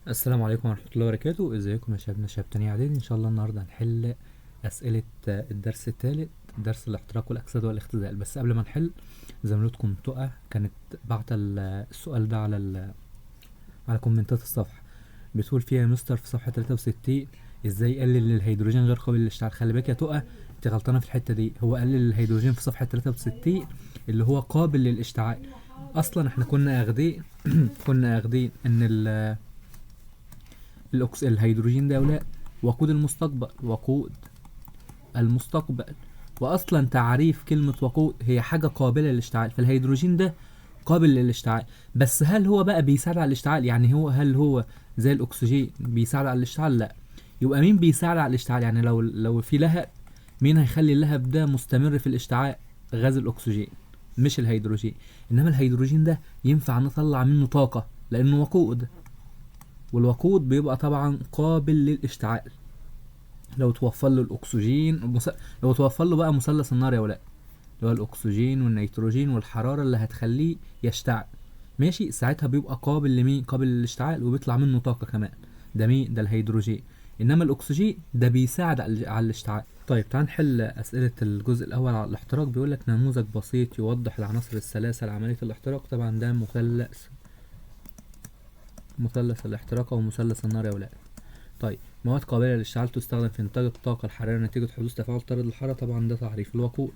السلام عليكم ورحمة الله وبركاته. ازيكم يا شباب تانية اعدادي؟ ان شاء الله النهاردة هنحل اسئلة الدرس الثالث، درس الاحتراق والاكسدة والاختزال. بس قبل ما نحل، زميلتكم تقى كانت بعت السؤال ده على كومنتات الصفحة، بتقول فيها يا مستر في صفحة 63 ازاي يقلل الهيدروجين غير قابل للاشتعال. خلي بالك يا تقى، انت غلطانة في الحتة دي. هو قلل الهيدروجين في صفحة 63 اللي هو قابل للاشتعال. اصلا احنا كنا اخدين كنا اخدين ان الهيدروجين ده ولا وقود المستقبل، وقود المستقبل. واصلا تعريف كلمة وقود هي حاجة قابلة للاشتعال، فالهيدروجين ده قابل للاشتعال. بس هل هو بقى بيساعد على الاشتعال؟ يعني هل هو زي الاكسجين بيساعد على الاشتعال؟ لا. يبقى مين بيساعد على الاشتعال؟ يعني لو في لهب، مين هيخلي اللهب ده مستمر في الاشتعال؟ غاز الاكسجين، مش الهيدروجين. انما الهيدروجين ده ينفع نطلع منه طاقة لانه وقود، والوقود بيبقى طبعا قابل للاشتعال لو توفر له الاكسجين لو توفر له بقى مثلث النار يا ولاد، اللي هو الاكسجين والنيتروجين والحراره اللي هتخليه يشتعل. ماشي، ساعتها بيبقى قابل لمين؟ قابل للاشتعال، وبيطلع منه طاقه كمان. ده مين؟ ده الهيدروجين. انما الاكسجين ده بيساعد على الاشتعال. طيب تعال نحل اسئله الجزء الاول على الاحتراق. بيقول لك نموذج بسيط يوضح العناصر الثلاثه لعمليه الاحتراق. طبعا ده مثلث الاحتراق او مثلث النار يا ولاد. طيب، مواد قابلة للاشتعال تستخدم في إنتاج الطاقة الحرارية نتيجة حدوث تفاعل طارد للحرارة. طبعا ده تعريف الوقود.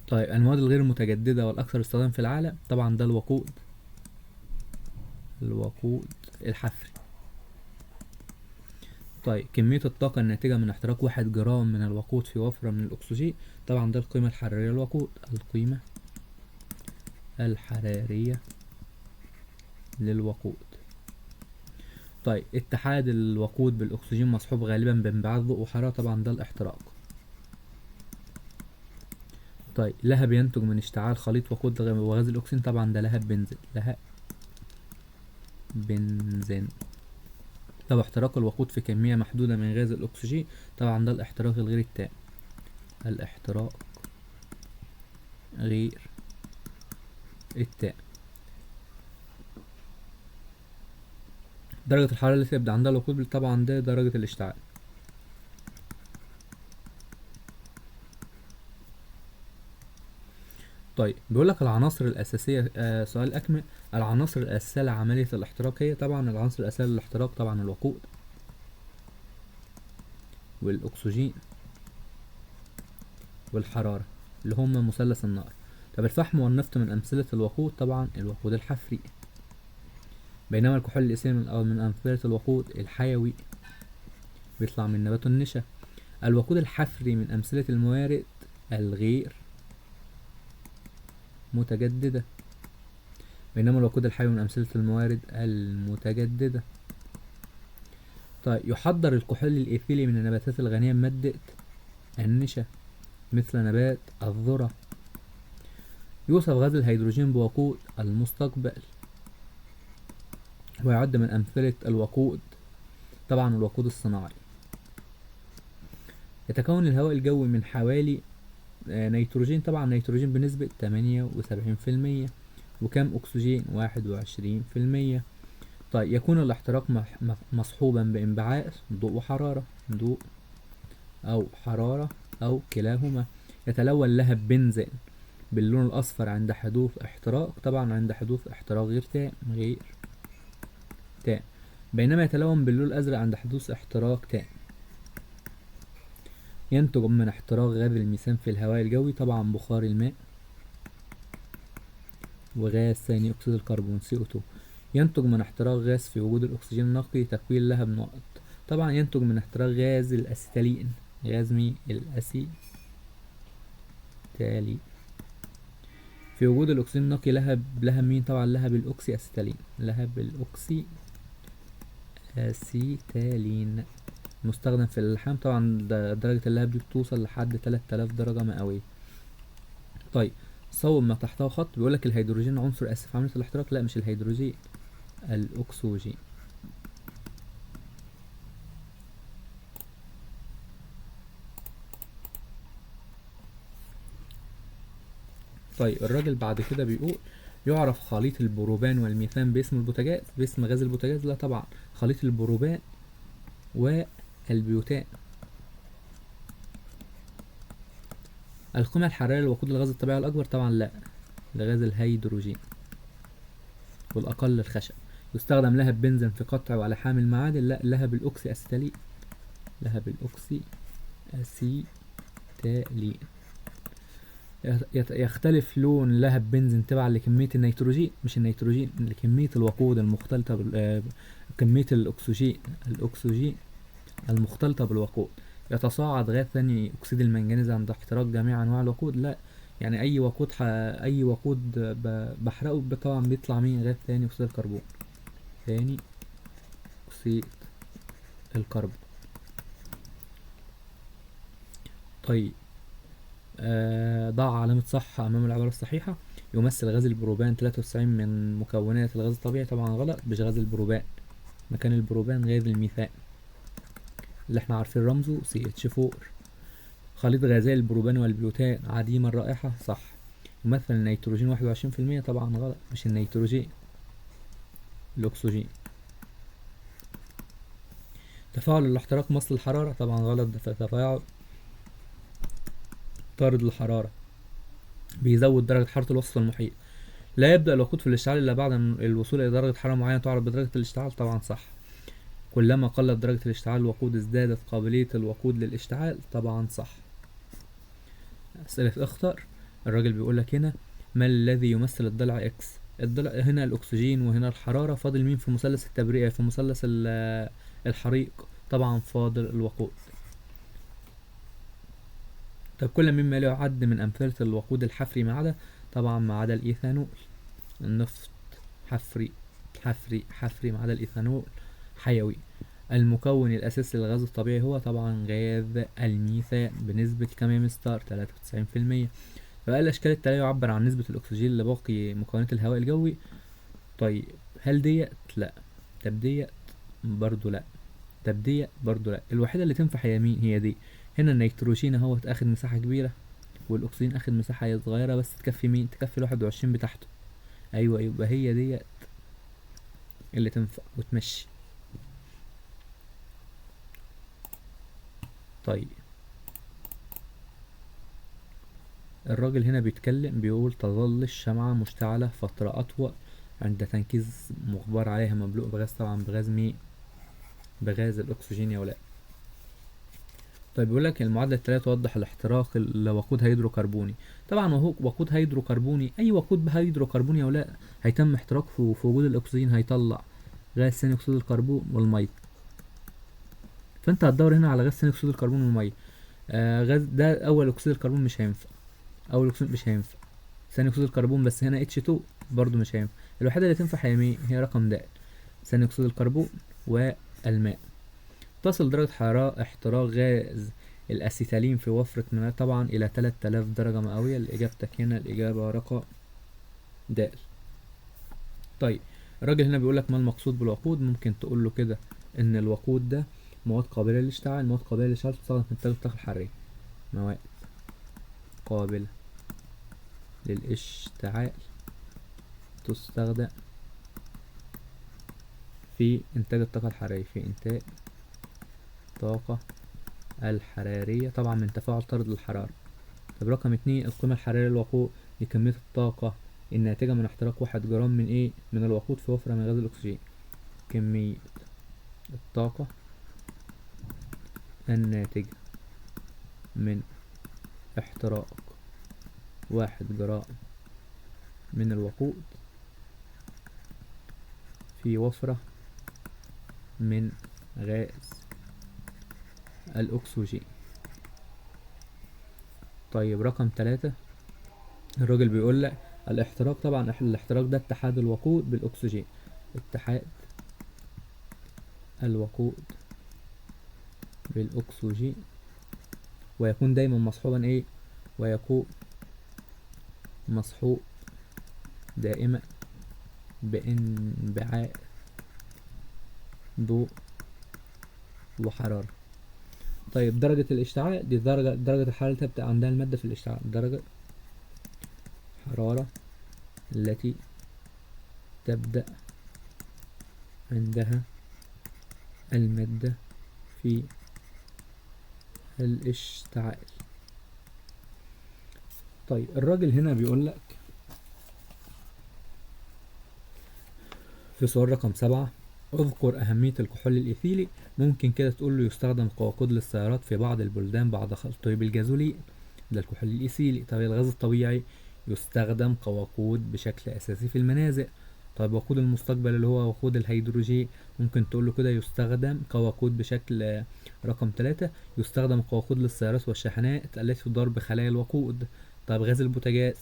طيب، المواد الغير متجددة والأكثر استخدام في العالم. طبعا ده الوقود الحفري. طيب، كمية الطاقة الناتجة من احتراق 1 جرام من الوقود في وفرة من الأكسجين. طبعا ده القيمة الحرارية للوقود، القيمة الحرارية للوقود. طيب، اتحاد الوقود بالأكسجين مصحوب غالبا بانبعاث ضوء وحرارة. طبعا ده الاحتراق. طيب، لهب ينتج من اشتعال خليط وقود وغاز الأكسجين. طبعا ده لهب بنزين. طب احتراق الوقود في كمية محدودة من غاز الأكسجين. طبعا ده الاحتراق الغير التام، الاحتراق غير التام. درجة الحرارة التي يبدأ عندها الوقود، طبعا ده درجة الاشتعال. طيب، بيقول لك العناصر الأساسية، سؤال أكمل. العناصر الأساسية لعملية الاحتراق هي. طبعا العناصر الأساسية للاحتراق طبعا الوقود والأكسجين والحرارة اللي هم مثلث النار. طب الفحم والنفط من أمثلة الوقود. طبعا الوقود الحفري. بينما الكحول الإثيلي من أمثلة الوقود الحيوي، بيطلع من نبات النشا. الوقود الحفري من أمثلة الموارد الغير متجددة، بينما الوقود الحيوي من أمثلة الموارد المتجددة. طيب، يحضر الكحول الإيثيلي من النباتات الغنية بمادة النشا مثل نبات الذرة. يوصف غاز الهيدروجين بوقود المستقبل، ويعد من أمثلة الوقود طبعا الوقود الصناعي. يتكون الهواء الجوي من حوالي نيتروجين. طبعا نيتروجين بنسبة 78%، وكم أكسجين 21%. طيب، يكون الاحتراق مصحوبا بانبعاث ضوء وحرارة، ضوء أو حرارة أو كلاهما. يتلون لهب بنزين باللون الأصفر عند حدوث احتراق. طبعا عند حدوث احتراق غير تام، بينما يتلون باللون الأزرق عند حدوث احتراق تام. ينتج من احتراق غاز الميثان في الهواء الجوي. طبعا بخار الماء وغاز ثاني أكسيد الكربون CO2. ينتج من احتراق غاز في وجود الأكسجين النقي تكوين لهب نقط. طبعا ينتج من احتراق غاز الأسيتالين. غاز مين؟ الأسيتالين. في وجود الأكسجين النقي لهب مين؟ طبعا لهب الأوكسي أسيتالين. لهب الأوكسي أسيتالين مستخدم في اللحام. طبعا درجة اللهب دي بتوصل لحد 3000 درجة مئوية. طيب، صوب ما تحته خط. بيقولك الهيدروجين عنصر أساسي في عملية الاحتراق. لا، مش الهيدروجين، الأكسجين. طيب، الراجل بعد كده بيقول يعرف خليط البروبان والميثان باسم البوتاجاز، باسم غاز البوتاجاز؟ لا طبعا، خليط البروبان والبيوتان. القيمة الحرارية لوقود الغاز الطبيعي الأكبر؟ طبعا لا، لغاز الهيدروجين، والأقل الخشب. يستخدم لهب بنزين في قطع ولحام المعادن؟ لا، لهب الأوكسي أسيتالين، لهب الأوكسي أسيتالين. يختلف لون لهب بنزين تبعا لكمية النيتروجين، مش النيتروجين، لكمية الوقود المختلطة كمية الأكسجين المختلطة بالوقود. يتصاعد غاز ثاني أكسيد المنجنيز عند احتراق جميع أنواع الوقود؟ لا، يعني أي وقود بحرقه طبعا بيطلع مين؟ غاز ثاني أكسيد الكربون، ثاني أكسيد الكربون. طيب، ضع علامة صح أمام العبارة الصحيحة. يمثل غاز البروبان 93 من مكونات الغاز الطبيعي؟ طبعا غلط، مش غاز البروبان، مكان البروبان غاز الميثان اللي احنا عارفين رمزه CH4. خليط غازي البروبان والبيوتان عديم الرائحة؟ صح. يمثل النيتروجين 21%؟ طبعا غلط، مش النيتروجين، الأكسجين. تفاعل الاحتراق مصل الحرارة؟ طبعا غلط، ده تفاعل طارد الحرارة، بيزود درجة حرارة الوسط المحيط. لا يبدأ الوقود في الاشتعال إلا بعد الوصول إلى درجة حرارة معينة تعرف بدرجة الاشتعال؟ طبعا صح. كلما قلت درجة الاشتعال الوقود ازدادت قابلية الوقود للاشتعال؟ طبعا صح. أسئلة اختر. الراجل بيقولك هنا ما الذي يمثل الضلع اكس؟ الضلع هنا الأكسجين وهنا الحرارة، فاضل مين في مثلث التبرئة، في مثلث الحريق؟ طبعا فاضل الوقود. طب كل مما لا يعد من أمثلة الوقود الحفري ما عدا؟ طبعا ما عدا الإيثانول. النفط حفري ما عدا الإيثانول حيوي. المكون الأساسي للغاز الطبيعي هو طبعا غاز الميثان بنسبة كام يا مستر؟ 93%. فبقى الأشكال التالية يعبر عن نسبة الأكسجين لباقي مكونات الهواء الجوي. طيب، هل ديت؟ لأ. طب ديت؟ برضو لأ. طب ديت؟ برضو لأ. الوحيدة اللي تنفع هي مين؟ هي دي. هنا النيتروجين اهوت اخد مساحة كبيرة، والأكسجين اخد مساحة صغيرة، بس تكفي مين؟ تكفي 21 بتاعته. أيوة، يبقى هي ديت اللي تنفع وتمشي. طيب، الراجل هنا بيتكلم بيقول تظل الشمعة مشتعلة فترة أطول عند تنكيز مغبار عليها مملوء بغاز، طبعا بغاز مين؟ بغاز الأكسجين يا ولاد. طيب، بيقولك المعادلة التالية توضح الاحتراق الوقود هيدروكربوني. طبعا وقود هيدروكربوني، أي وقود بهيدروكربوني يا ولاد هيتم احتراقه في وجود الأكسجين، هيطلع غاز ثاني أكسيد الكربون والمية. فأنت هتدور هنا على غاز ثاني أكسيد الكربون والمية. غاز ده أول أكسيد الكربون مش هينفع، أول أكسيد مش هينفع. ثاني أكسيد الكربون بس هنا H2 برضو مش هينفع. الوحيدة اللي تنفع هي مين؟ هي رقم د، ثاني أكسيد الكربون والماء. تصل درجة حرارة احتراق غاز الأسيتالين في وفرة مناه طبعا إلى 3000 درجة مئوية. لإجابتك هنا الإجابة رقم د. طيب، الراجل هنا بيقولك ما المقصود بالوقود؟ ممكن تقوله كده إن الوقود ده مواد قابلة للاشتعال. مواد قابلة للاشتعال تستخدم في إنتاج الطاقة الحرارية. مواد قابلة للاشتعال تستخدم في إنتاج الطاقة الحرارية، في إنتاج الطاقة الحرارية طبعا من تفاعل طرد الحرارة. طب رقم 2، القيمة الحرارية للوقود لكمية الطاقة الناتجة من احتراق 1 جرام من ايه؟ من الوقود في وفرة من غاز الأكسجين. كمية الطاقة الناتجة من احتراق 1 جرام من الوقود في وفرة من غاز الأكسجين. طيب، رقم 3، الراجل بيقول لك الاحتراق، طبعا الاحتراق ده اتحاد الوقود بالأكسجين، اتحاد الوقود بالأكسجين، ويكون دايما مصحوبا ايه؟ ويكون مصحوب دائما بانبعاث ضوء وحرارة. طيب، درجة الاشتعال دي درجة الحرارة اللي بتبقى عندها المادة في الاشتعال، درجة حرارة التي تبدأ عندها المادة في الاشتعال. طيب الراجل هنا بيقول لك في سؤال رقم 7 اذكر أهمية الكحول الإيثيلي. ممكن كده تقول له يستخدم كوقود للسيارات في بعض البلدان بعد خلطه بالجازولين، ده الكحول الإيثيلي. طب الغاز الطبيعي يستخدم كوقود بشكل أساسي في المنازل. طيب وقود المستقبل اللي هو وقود الهيدروجين، ممكن تقول له كده يستخدم كوقود بشكل رقم 3 يستخدم كوقود للسيارات والشاحنات التي تدار بخلايا الوقود. طيب غاز البوتاجاز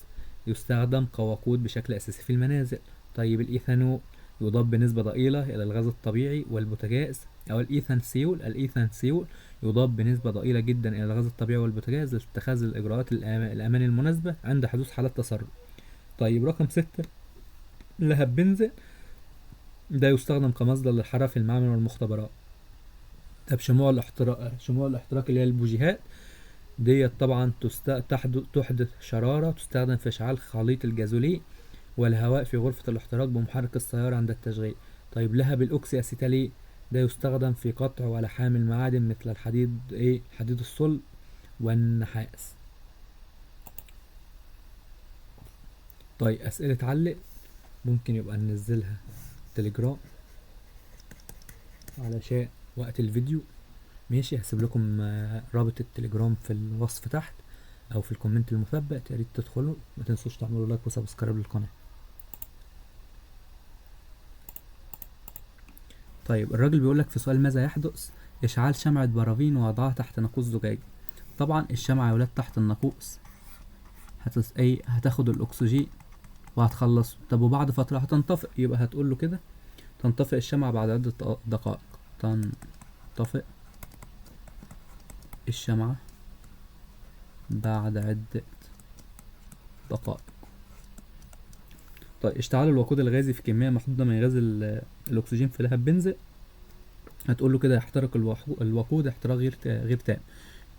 يستخدم كوقود بشكل أساسي في المنازل. طيب الإيثانول يضاف بنسبة ضئيلة إلى الغاز الطبيعي والبوتاجاز، أو الإيثان سيول يضاف بنسبة ضئيلة جدا إلى الغاز الطبيعي والبوتاجاز لاتخاذ الإجراءات الأمان المناسبة عند حدوث حالات تسرب. طيب رقم 6 لهب بنزين، ده يستخدم كمصدر للحرارة في المعامل والمختبرات. طب شموع الاحتراق اللي هي البوجيهات ديت طبعا تحدث شرارة تستخدم في إشعال خليط الجازولين والهواء في غرفة الاحتراق بمحرك السيارة عند التشغيل. طيب لهب الأوكسي أسيتالين، ده يستخدم في قطع ولحام المعادن مثل الحديد حديد الصلب والنحاس. طيب أسئلة علق ممكن يبقى ننزلها تليجرام علشان وقت الفيديو. ماشي، هسيب لكم رابط التليجرام في الوصف تحت او في الكومنت المثبت، يا ريت تدخلوا، ما تنسوش تعملوا لايك وسبسكرايب للقناه. طيب الراجل بيقول لك في سؤال ماذا يحدث اشعال شمعة بارافين ووضعها تحت ناقوس زجاجي. طبعا الشمعة يا ولاد تحت الناقوس هتاخد الاكسجين وهتخلصه. طب وبعد فترة هتنطفئ، يبقى هتقول له كده تنطفئ الشمعة بعد عدة دقائق. تنطفئ الشمعة بعد عدة دقائق. طيب اشتعال الوقود الغازي في كمية محدودة من غاز الأكسجين في لهب بنزين، هتقول له كده يحترق الوقود احتراق غير تام.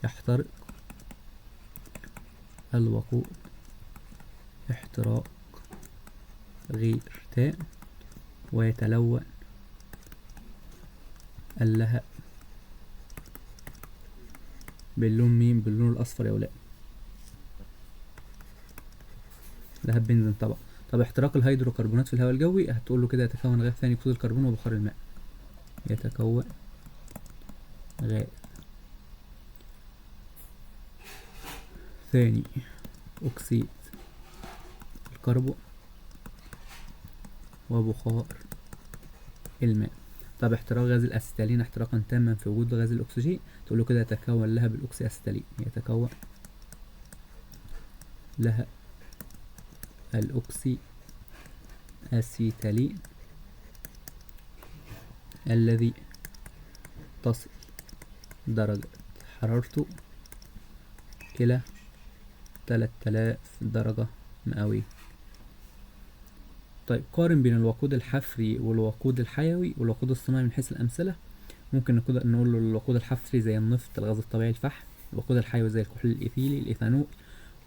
يحترق الوقود احتراق غير تام ويتلون اللهب باللون مين؟ باللون الأصفر يا ولاد، لهب بنزين طبعا. طب احتراق الهيدروكربونات في الهواء الجوي، هتقول له كده يتكون غاز ثاني أكسيد الكربون وبخار الماء. يتكون غاز ثاني أكسيد الكربون وبخار الماء. طب احتراق غاز الأسيتالين احتراقا تاما في وجود غاز الأكسجين، تقول له كده يتكون لهب الأكسي أسيتالين. يتكون لهب الأكسي أسيتالين الذي تصل درجة حرارته إلى 3000 درجة مئوية. طيب قارن بين الوقود الحفري والوقود الحيوي والوقود الصناعي من حيث الأمثلة. ممكن نقول له الوقود الحفري زي النفط الغاز الطبيعي الفحم، الوقود الحيوي زي الكحول الإيثيلي الإيثانول،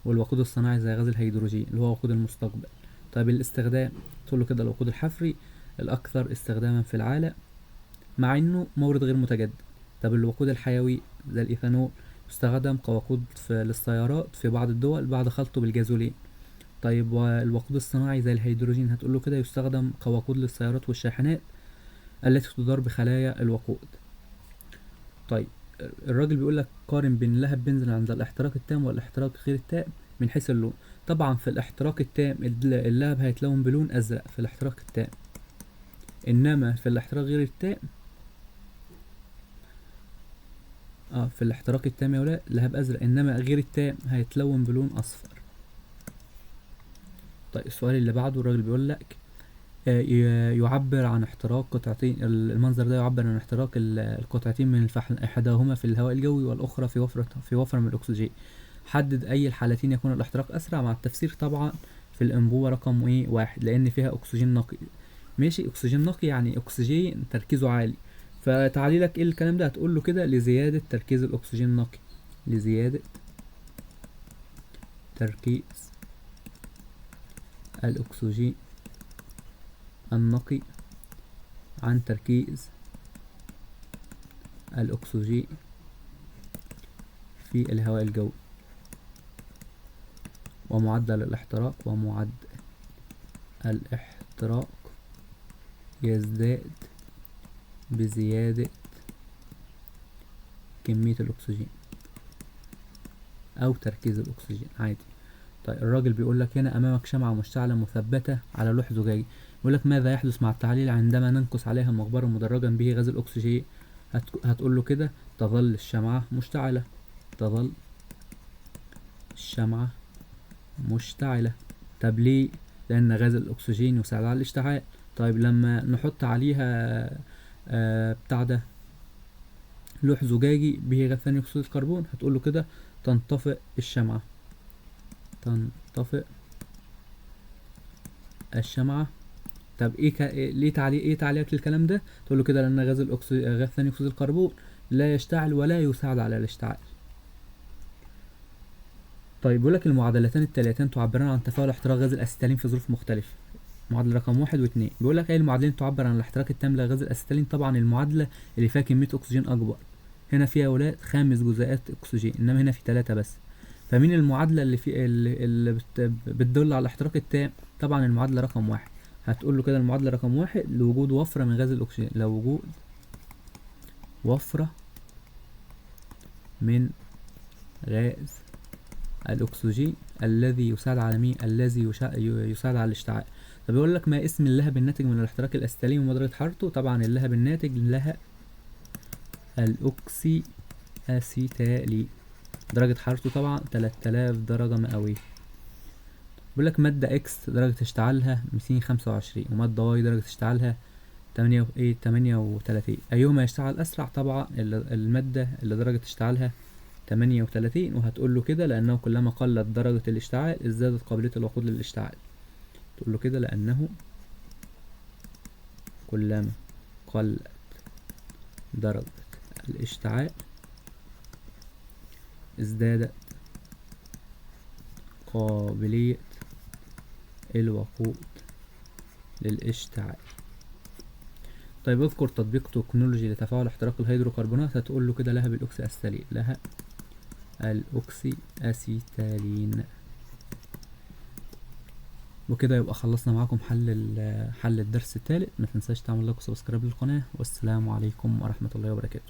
والوقود الصناعي زي غاز الهيدروجين اللي هو وقود المستقبل. طيب الاستخدام، تقول له كده الوقود الحفري الأكثر استخداما في العالم مع إنه مورد غير متجدد. طب الوقود الحيوي زي الإيثانول يستخدم كوقود للسيارات في بعض الدول بعد خلطه بالجازولين. طيب والوقود الصناعي زي الهيدروجين هتقول له كده يستخدم كوقود للسيارات والشاحنات التي تدار بخلايا الوقود. طيب الراجل بيقول لك قارن بين لهب بنزين عند الاحتراق التام والاحتراق غير التام من حيث اللون. طبعا في الاحتراق التام اللهب هيتلون بلون ازرق في الاحتراق التام، انما في الاحتراق غير التام في الاحتراق التام يا ولاد لهب ازرق، انما غير التام هيتلون بلون اصفر. طيب السؤال اللي بعده الراجل بيقول لك يعبر عن احتراق قطعتين، المنظر ده يعبر عن احتراق القطعتين من الفحم، احداهما في الهواء الجوي والاخرى في وفرة من الاكسجين. حدد اي الحالتين يكون الاحتراق اسرع، مع التفسير طبعا في الانبوبة رقم 1 لان فيها اكسجين نقي. ماشي، اكسجين نقي يعني اكسجين تركيزه عالي، فتعليلك ايه الكلام ده؟ هتقول له كده لزيادة تركيز الاكسجين النقي، لزيادة تركيز الاكسجين النقي عن تركيز الأكسجين في الهواء الجوي، ومعدل الاحتراق يزداد بزيادة كمية الأكسجين أو تركيز الأكسجين عادي. طيب الراجل بيقولك هنا أمامك شمعة مشتعلة مثبتة على لوح زجاجي، بيقولك ماذا يحدث مع التعليل عندما ننقص عليها مقبرا مدرجا به غاز الأكسجين؟ هتقوله كده تظل الشمعة مشتعلة، تظل الشمعة مشتعلة. طب ليه؟ لأن غاز الأكسجين يساعد على الاشتعال. طيب لما نحط عليها بتاع ده لوح زجاجي به غاز ثاني أكسيد الكربون، هتقوله كده تنطفئ الشمعة، تنطفئ الشمعة. طب ليه تعليقك للكلام ده؟ تقوله كده لأن غاز ثاني أكسيد الكربون لا يشتعل ولا يساعد على الاشتعال. طيب بيقولك المعادلتان التاليتان تعبران عن تفاعل احتراق غاز الأسيتالين في ظروف مختلفة. معادلة رقم 1 و2 بيقولك أي المعادلين تعبر عن الاحتراق التام لغاز الأسيتالين؟ طبعا المعادلة اللي فيها كمية أكسجين أكبر، هنا فيها ولاد 5 جزيئات أكسجين، إنما هنا في 3 بس. فمين المعادلة اللي بتدل على الاحتراق التام؟ طبعا المعادلة رقم 1. هتقول له كده المعادلة رقم 1 لوجود وفرة من غاز الأكسجين، لو وجود وفرة من غاز الأكسجين الذي يساعد على مين؟ الذي يساعد على الاشتعال. طب يقول لك ما اسم اللهب الناتج من الاحتراق الأسيتالين ومدرجة حرارته؟ طبعا اللهب الناتج لها الأوكسي أسيتالين، درجة حرارته طبعا 3000 درجة مئوية. بيقول لك مادة اكس درجة اشتعالها 225 ومادة واي درجة اشتعالها 38. أيهما يشتعل أسرع؟ طبعا المادة اللي درجة اشتعالها 38. وهتقول له كده لأنه كلما قلت درجة الاشتعال ازدادت قابلية الوقود للاشتعال. تقول له كده لأنه كلما قلت درجة الاشتعال ازدادت قابلية الوقود للاشتعال. طيب اذكر تطبيق تكنولوجي لتفاعل احتراق الهيدروكربونات. هتقول له كده لها بالأوكسي أسيتالين، لها الأوكسي أسيتالين. وكده يبقى خلصنا معاكم حل الدرس الثالث. ما تنساش تعمل لايك وسبسكرايب للقناة، والسلام عليكم ورحمة الله وبركاته.